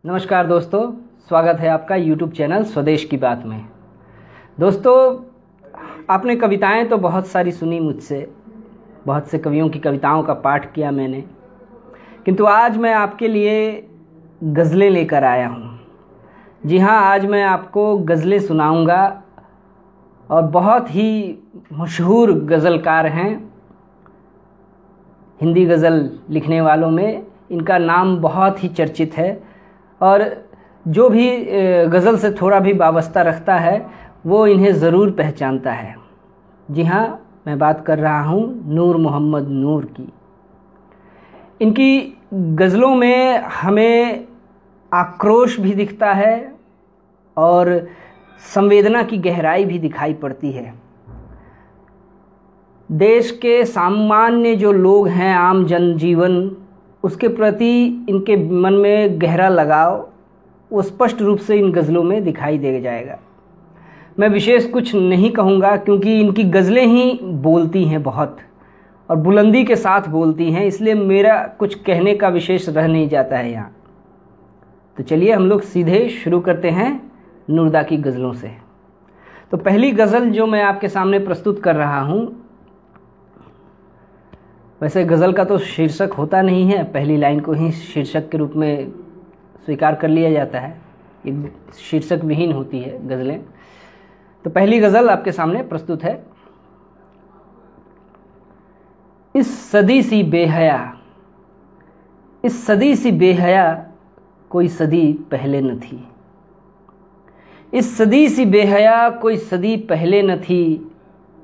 नमस्कार दोस्तों, स्वागत है आपका YouTube चैनल स्वदेश की बात में। दोस्तों, आपने कविताएं तो बहुत सारी सुनी मुझसे, बहुत से कवियों की कविताओं का पाठ किया मैंने, किंतु आज मैं आपके लिए गज़लें लेकर आया हूँ। जी हाँ, आज मैं आपको गज़लें सुनाऊँगा और बहुत ही मशहूर गज़लकार हैं। हिंदी गज़ल लिखने वालों में इनका नाम बहुत ही चर्चित है और जो भी गज़ल से थोड़ा भी वाबस्ता रखता है वो इन्हें ज़रूर पहचानता है। जी हाँ, मैं बात कर रहा हूँ नूर मोहम्मद नूर की। इनकी गज़लों में हमें आक्रोश भी दिखता है और संवेदना की गहराई भी दिखाई पड़ती है। देश के सामान्य जो लोग हैं, आम जनजीवन, उसके प्रति इनके मन में गहरा लगाव वो स्पष्ट रूप से इन गज़लों में दिखाई दे जाएगा। मैं विशेष कुछ नहीं कहूँगा क्योंकि इनकी गज़लें ही बोलती हैं बहुत और बुलंदी के साथ बोलती हैं, इसलिए मेरा कुछ कहने का विशेष रह नहीं जाता है यहाँ। तो चलिए हम लोग सीधे शुरू करते हैं नूरदा की गज़लों से। तो पहली गज़ल जो मैं आपके सामने प्रस्तुत कर रहा हूँ, वैसे गज़ल का तो शीर्षक होता नहीं है, पहली लाइन को ही शीर्षक के रूप में स्वीकार कर लिया जाता है। ये शीर्षक विहीन होती है गज़लें। तो पहली गज़ल आपके सामने प्रस्तुत है। इस सदी सी बेहया, इस सदी सी बेहया कोई सदी पहले न थी। इस सदी सी बेहया कोई सदी पहले न थी।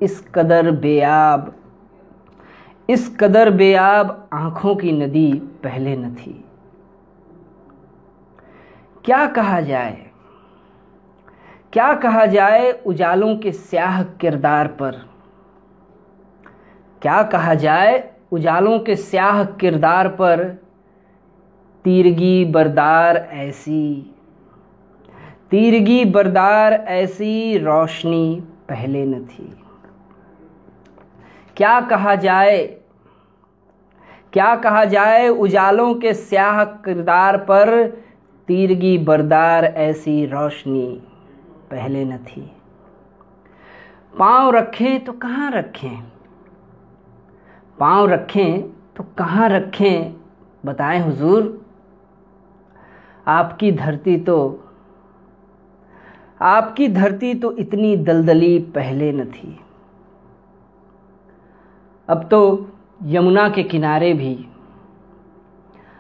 इस कदर बेआब, इस कदर बेआब आँखों की नदी पहले न थी। क्या कहा जाए, क्या कहा जाए उजालों के स्याह किरदार पर। क्या कहा जाए उजालों के स्याह किरदार पर। तीरगी बरदार ऐसी, तीरगी बरदार ऐसी रोशनी पहले न थी। क्या कहा जाए, क्या कहा जाए उजालों के स्याह किरदार पर। तीरगी बरदार ऐसी रोशनी पहले न थी। पाँव रखें तो कहाँ रखें, पाँव रखें तो कहाँ रखें, बताएं हुजूर। आपकी धरती तो, आपकी धरती तो इतनी दलदली पहले न थी। अब तो यमुना के किनारे भी,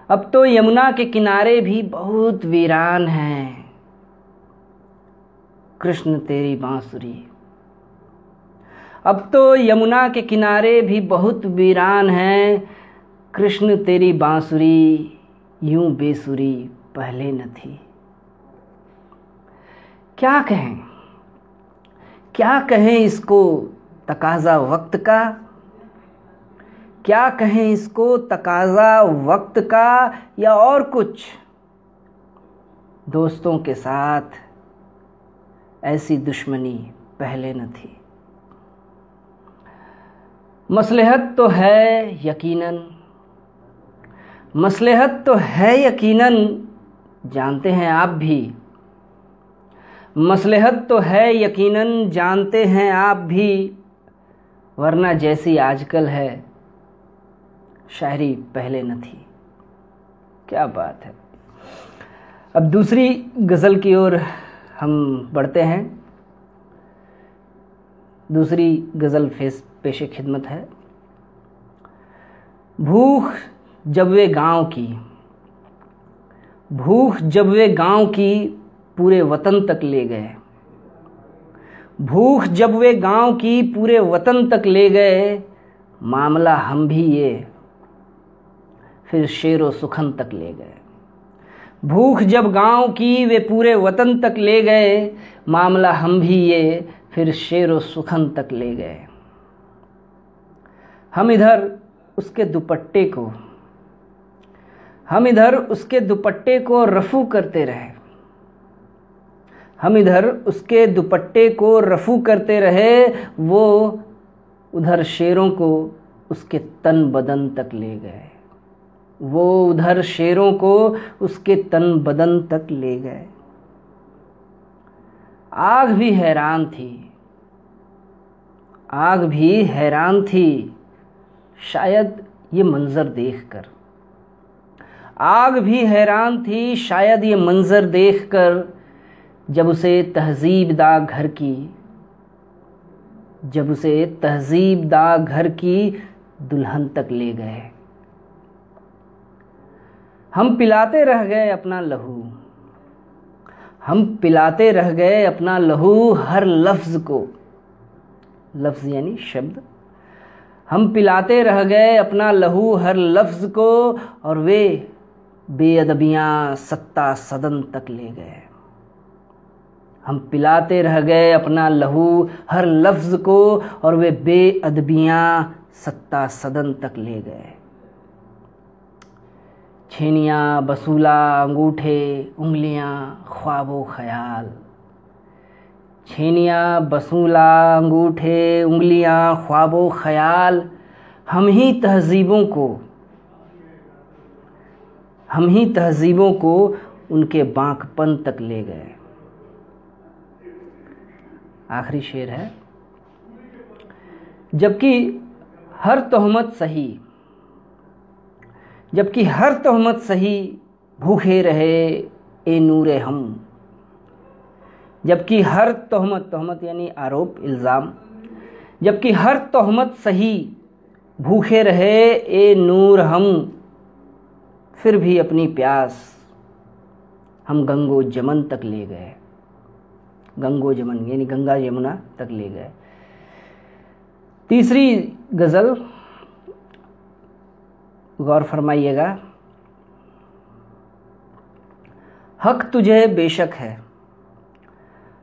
अब तो यमुना के किनारे भी बहुत वीरान हैं। कृष्ण तेरी बांसुरी, अब तो यमुना के किनारे भी बहुत वीरान हैं। कृष्ण तेरी बांसुरी यूं बेसुरी पहले न थी। क्या कहें, क्या कहें इसको तकाज़ा वक्त का। क्या कहें इसको तकाज़ा वक्त का या और कुछ। दोस्तों के साथ ऐसी दुश्मनी पहले न थी। मसलहत तो है यकीनन, मसलहत तो है यकीनन, जानते हैं आप भी। मसलहत तो है यकीनन, जानते हैं आप भी। वरना जैसी आजकल है शायरी पहले न थी। क्या बात है। अब दूसरी गज़ल की ओर हम बढ़ते हैं। दूसरी गज़ल पेशे खिदमत है। भूख जब वे गांव की, भूख जब वे गांव की पूरे वतन तक ले गए। भूख जब वे गांव की पूरे वतन तक ले गए। मामला हम भी ये फिर शेरो सुखन तक ले गए। भूख जब गांव की वे पूरे वतन तक ले गए। मामला हम भी ये फिर शेरो सुखन तक ले गए। हम इधर उसके दुपट्टे को, हम इधर उसके दुपट्टे को रफू करते रहे। हम इधर उसके दुपट्टे को रफू करते रहे। वो उधर शेरों को उसके तन बदन तक ले गए। वो उधर शेरों को उसके तन बदन तक ले गए। आग भी हैरान थी, आग भी हैरान थी शायद ये मंजर देखकर। आग भी हैरान थी शायद ये मंजर देखकर, जब उसे तहजीबदा घर की, जब उसे तहजीबदा घर की दुल्हन तक ले गए। हम पिलाते रह गए अपना लहू, हम पिलाते रह गए अपना लहू हर लफ्ज़ को, लफ्ज़ यानी शब्द। हम पिलाते रह गए अपना लहू हर लफ्ज़ को, और वे बेअदबियाँ सत्ता सदन तक ले गए। हम पिलाते रह गए अपना लहू हर लफ्ज़ को, और वे बेअदबियाँ सत्ता सदन तक ले गए। छेनियाँ बसूला अंगूठे उंगलियाँ ख्वाबो ख्याल, छेनियाँ बसूला अंगूठे उंगलियाँ ख्वाबो ख्याल, हम ही तहजीबों को, हम ही तहजीबों को उनके बांकपन तक ले गए। आखिरी शेर है। जबकि हर तोहमत सही, जबकि हर तोहमत सही भूखे रहे ए नूरे हम, जबकि हर तोहमत, तोहमत यानी आरोप इल्ज़ाम, जबकि हर तोहमत सही भूखे रहे ए नूर हम, फिर भी अपनी प्यास हम गंगो जमन तक ले गए। गंगो जमन यानी गंगा यमुना तक ले गए। तीसरी गज़ल गौर फरमाइएगा। हक तुझे बेशक है,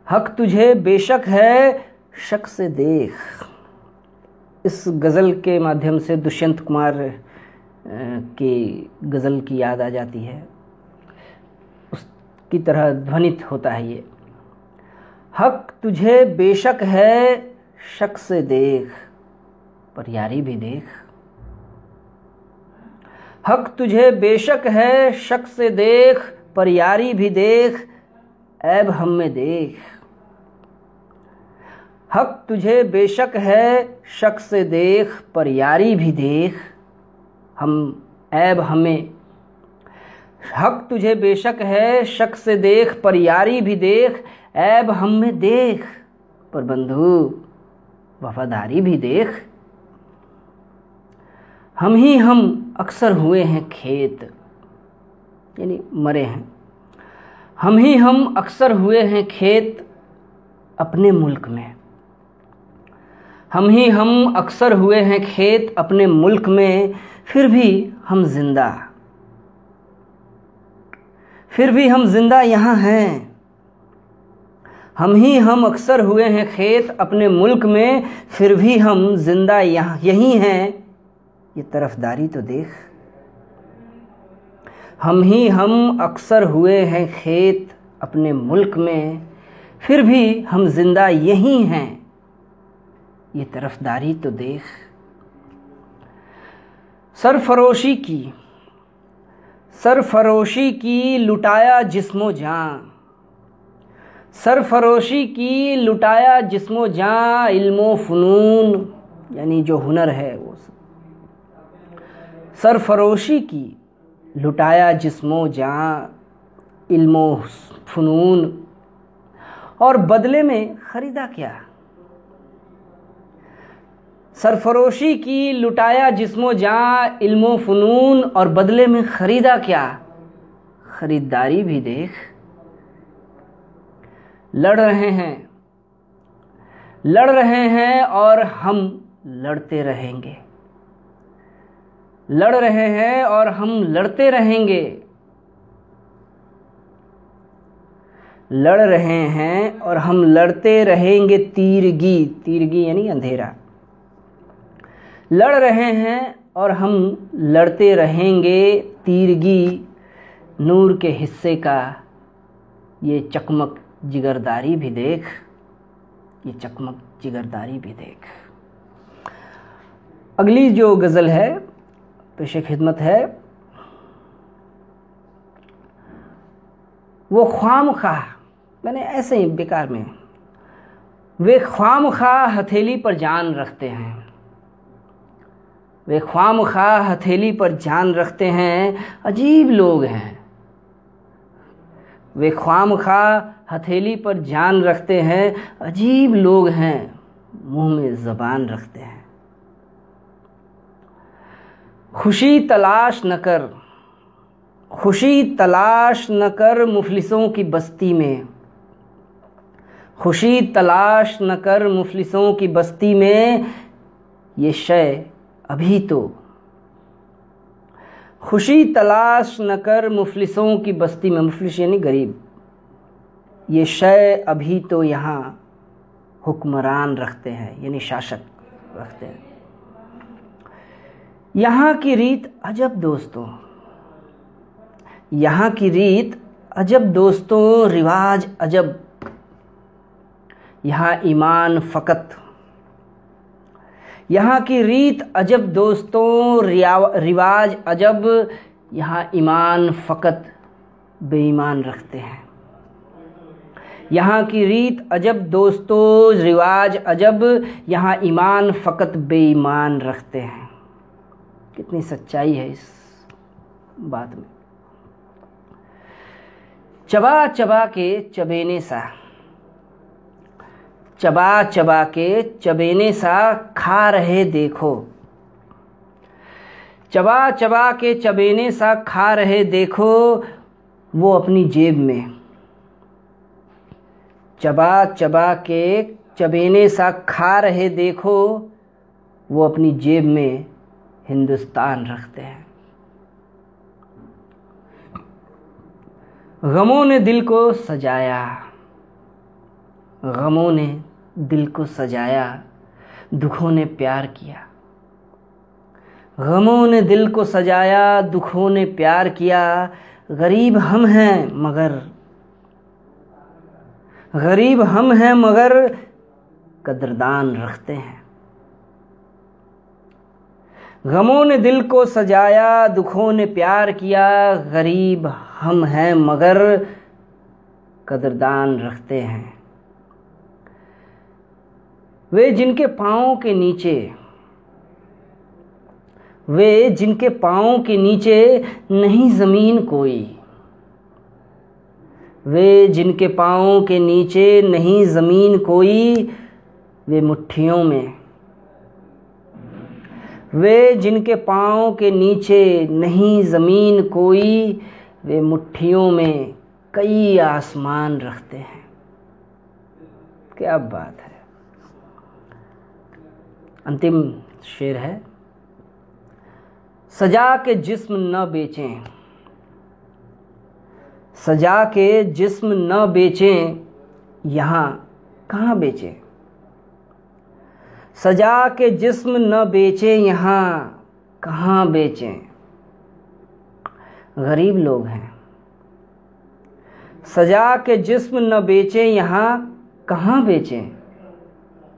हक तुझे बेशक है, शक से देख। इस गज़ल के माध्यम से दुष्यंत कुमार की गज़ल की याद आ जाती है, उसकी तरह ध्वनित होता है ये। हक तुझे बेशक है, शक से देख, पर यारी भी देख। हक तुझे बेशक है, शक से देख, पर यारी भी देख, ऐब हम में देख। हक तुझे बेशक है, शक से देख, पर यारी भी देख, हम ऐब हमें। हक तुझे बेशक है, शक से देख, पर यारी भी देख, ऐब हम में देख, पर बंधु वफादारी भी देख। हम ही हम अक्सर हुए हैं खेत, यानी मरे हैं। हम ही हम अक्सर हुए हैं खेत अपने मुल्क में। हम ही हम अक्सर हुए हैं खेत अपने मुल्क में, फिर भी हम जिंदा, फिर भी हम जिंदा यहाँ हैं। हम ही हम अक्सर हुए हैं खेत अपने मुल्क में, फिर भी हम जिंदा यहाँ यहीं हैं। ये तरफदारी तो देख। हम ही हम अक्सर हुए हैं खेत अपने मुल्क में, फिर भी हम जिंदा यहीं हैं। ये तरफदारी तो देख। सरफरोशी की, सरफरोशी की लुटाया जिस्मो जान, सरफरोशी की लुटाया जिस्मो जान, इल्मो फनून यानी जो हुनर है वो सब। सरफरोशी की लुटाया जिस्मो जान, इल्मो फनून, और बदले में ख़रीदा क्या। सरफरोशी की लुटाया जिस्मो जान, इल्मो फनून, और बदले में ख़रीदा क्या। ख़रीदारी भी देख। लड़ रहे हैं, लड़ रहे हैं और हम लड़ते रहेंगे। लड़ रहे हैं और हम लड़ते रहेंगे। लड़ रहे हैं और हम लड़ते रहेंगे। तीरगी, तीरगी यानी अंधेरा। लड़ रहे हैं और हम लड़ते रहेंगे। तीरगी नूर के हिस्से का ये चकमक जिगरदारी भी देख। ये चकमक जिगरदारी भी देख। अगली जो गज़ल है पेश खिदमत है वो ख्वामख्वाह, मैंने ऐसे ही बेकार में, वे ख्वामख्वाह हथेली पर जान रखते हैं, वे ख्वामख्वाह हथेली पर जान रखते हैं, अजीब लोग हैं। वे ख्वामख्वाह हथेली पर जान रखते हैं, अजीब लोग हैं, मुंह में ज़बान रखते हैं। खुशी तलाश न कर, खुशी तलाश न कर मुफलिसों की बस्ती में, खुशी तलाश न कर मुफलिसों की बस्ती में, ये शय अभी तो, खुशी तलाश न कर मुफलिसों की बस्ती में, मुफलिस यानी गरीब, ये शय अभी तो यहाँ हुक्मरान रखते हैं, यानी शासक रखते हैं। यहाँ की रीत अजब दोस्तों, यहाँ की रीत अजब दोस्तों, रिवाज अजब, यहाँ ईमान फ़कत, यहाँ की रीत अजब दोस्तों, रिवाज अजब, यहाँ ईमान फ़कत बेईमान रखते हैं। यहाँ की रीत अजब दोस्तों, रिवाज अजब, यहाँ ईमान फ़कत बेईमान रखते हैं। कितनी सच्चाई है इस बात में। चबा चबा के चबेने सा, चबा चबा के चबेने सा खा रहे देखो, चबा चबा के चबेने सा खा रहे देखो, वो अपनी जेब में, चबा चबा के चबेने सा खा रहे देखो, वो अपनी जेब में हिंदुस्तान रखते हैं। गमों ने दिल को सजाया, गमों ने दिल को सजाया, दुखों ने प्यार किया, गमों ने दिल को सजाया, दुखों ने प्यार किया, गरीब हम हैं मगर, गरीब हम हैं मगर कदरदान रखते हैं। गमों ने दिल को सजाया, दुखों ने प्यार किया, गरीब हम हैं मगर कदरदान रखते हैं। वे जिनके पाँव के नीचे, वे जिनके पाँव के नीचे नहीं ज़मीन कोई, वे जिनके पाँव के नीचे नहीं ज़मीन कोई, वे मुट्ठियों में, वे जिनके पाँव के नीचे नहीं ज़मीन कोई, वे मुट्ठियों में कई आसमान रखते हैं। क्या बात है। अंतिम शेर है, सजा के जिस्म न बेचें, सजा के जिस्म न बेचें, यहाँ कहाँ बेचें, सजा के जिस्म न बेचें, यहाँ कहाँ बेचें, गरीब लोग हैं। सजा के जिस्म न बेचें, यहाँ कहाँ बेचें,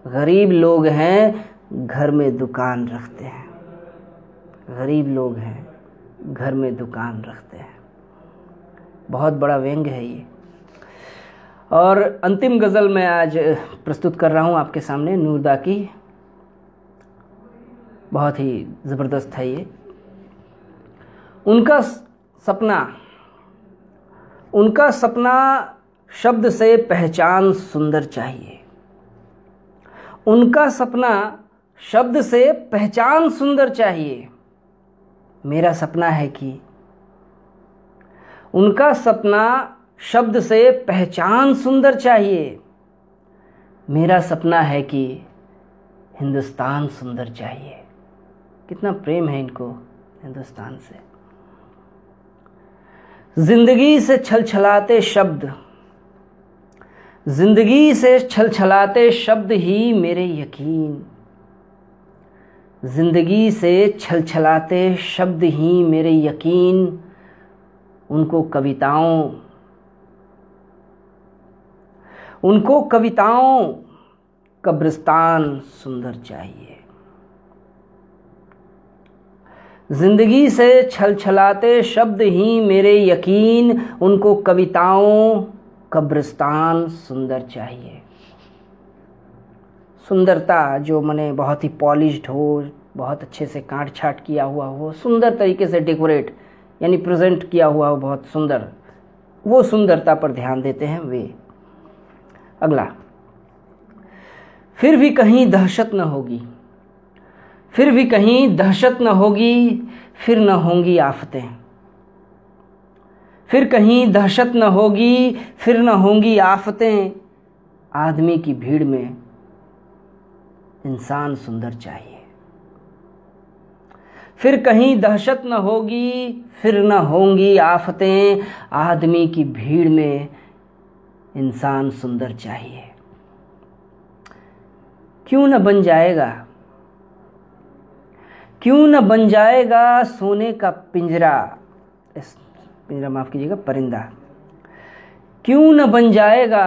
गरीब लोग हैं, घर में दुकान रखते हैं, गरीब लोग हैं, घर में दुकान रखते हैं। बहुत बड़ा व्यंग्य है ये। और अंतिम गज़ल मैं आज प्रस्तुत कर रहा हूँ आपके सामने, नूरदा की। बहुत ही ज़बरदस्त है ये। उनका सपना, उनका सपना शब्द से पहचान सुंदर चाहिए, उनका सपना शब्द से पहचान सुंदर चाहिए। मेरा सपना है कि, उनका सपना शब्द से पहचान सुंदर चाहिए, मेरा सपना है कि हिंदुस्तान सुंदर चाहिए। कितना प्रेम है इनको हिंदुस्तान से। जिंदगी से छलछलाते शब्द, जिंदगी से छलछलाते शब्द ही मेरे यकीन, जिंदगी से छलछलाते शब्द ही मेरे यकीन, उनको कविताओं, उनको कविताओं कब्रिस्तान सुंदर चाहिए। जिंदगी से छलछलाते शब्द ही मेरे यकीन, उनको कविताओं कब्रिस्तान सुंदर चाहिए। सुंदरता जो मने बहुत ही पॉलिश्ड हो, बहुत अच्छे से काट छाट किया हुआ हो, सुंदर तरीके से डेकोरेट यानी प्रेजेंट किया हुआ हो, बहुत सुंदर, वो सुंदरता पर ध्यान देते हैं वे। अगला, फिर भी कहीं दहशत न होगी, फिर भी कहीं दहशत न होगी, फिर न होंगी आफतें। फिर कहीं दहशत न होगी, फिर न होंगी आफतें। आदमी की भीड़ में इंसान सुंदर चाहिए। फिर कहीं दहशत न होगी, फिर न होंगी आफतें। आदमी की भीड़ में इंसान सुंदर चाहिए। क्यों न बन जाएगा, क्यों न बन जाएगा सोने का पिंजरा, पिंजरा माफ कीजिएगा, परिंदा। क्यों न बन जाएगा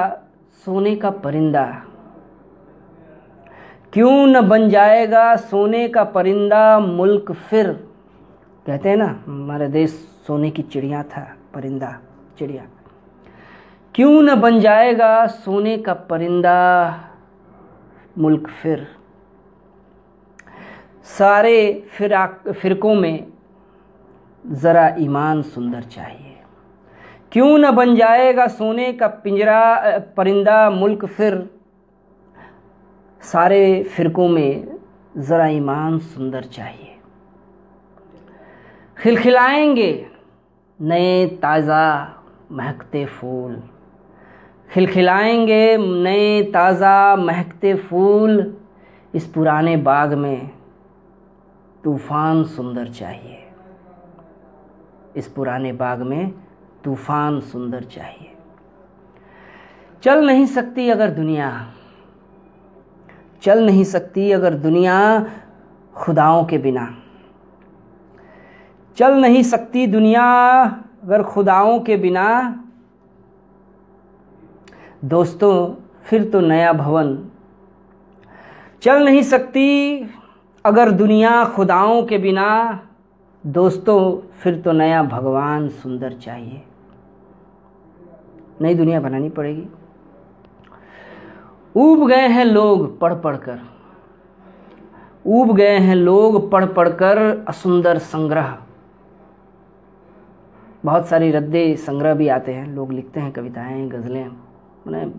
सोने का परिंदा, क्यों न बन जाएगा सोने का परिंदा। मुल्क फिर, कहते हैं ना हमारा देश सोने की चिड़िया था, परिंदा चिड़िया। क्यों न बन जाएगा सोने का परिंदा, मुल्क फिर। सारे फिरकों में ज़रा ईमान सुंदर चाहिए। क्यों न बन जाएगा सोने का पिंजरा परिंदा, मुल्क फिर। सारे फिरकों में ज़रा ईमान सुंदर चाहिए। खिलखिलाएंगे नए ताज़ा महकते फूल, खिलखिलाएंगे नए ताज़ा महकते फूल। इस पुराने बाग में तूफ़ान सुंदर चाहिए। इस पुराने बाग में तूफ़ान सुंदर चाहिए। चल नहीं सकती अगर दुनिया, चल नहीं सकती अगर दुनिया खुदाओं के बिना। चल नहीं सकती दुनिया अगर खुदाओं के बिना। दोस्तों फिर तो नया भवन। चल नहीं सकती अगर दुनिया खुदाओं के बिना। दोस्तों फिर तो नया भगवान सुंदर चाहिए। नई दुनिया बनानी पड़ेगी। ऊब गए हैं लोग पढ़ पढ़कर, ऊब गए हैं लोग पढ़ पढ़कर असुंदर संग्रह। बहुत सारी रद्दे संग्रह भी आते हैं, लोग लिखते हैं कविताएं, गज़लें, मैंने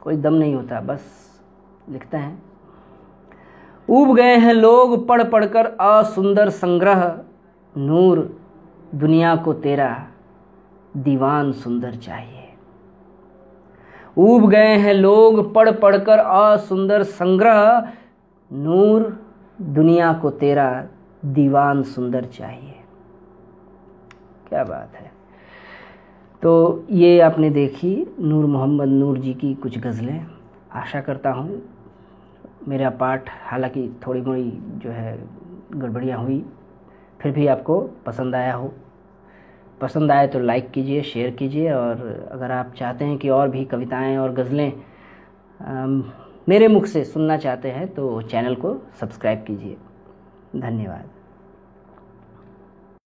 कोई दम नहीं होता, बस लिखते हैं। ऊब गए हैं लोग पढ़ पढ़कर असुंदर संग्रह। नूर दुनिया को तेरा दीवान सुंदर चाहिए। ऊब गए हैं लोग पढ़ पढ़कर असुंदर संग्रह। नूर दुनिया को तेरा दीवान सुंदर चाहिए। क्या बात है। तो ये आपने देखी नूर मोहम्मद नूर जी की कुछ गज़लें। आशा करता हूँ मेरा पाठ, हालांकि थोड़ी मोड़ी जो है गड़बड़ियाँ हुई, फिर भी आपको पसंद आया हो। पसंद आए तो लाइक कीजिए, शेयर कीजिए, और अगर आप चाहते हैं कि और भी कविताएं और गज़लें मेरे मुख से सुनना चाहते हैं तो चैनल को सब्सक्राइब कीजिए। धन्यवाद।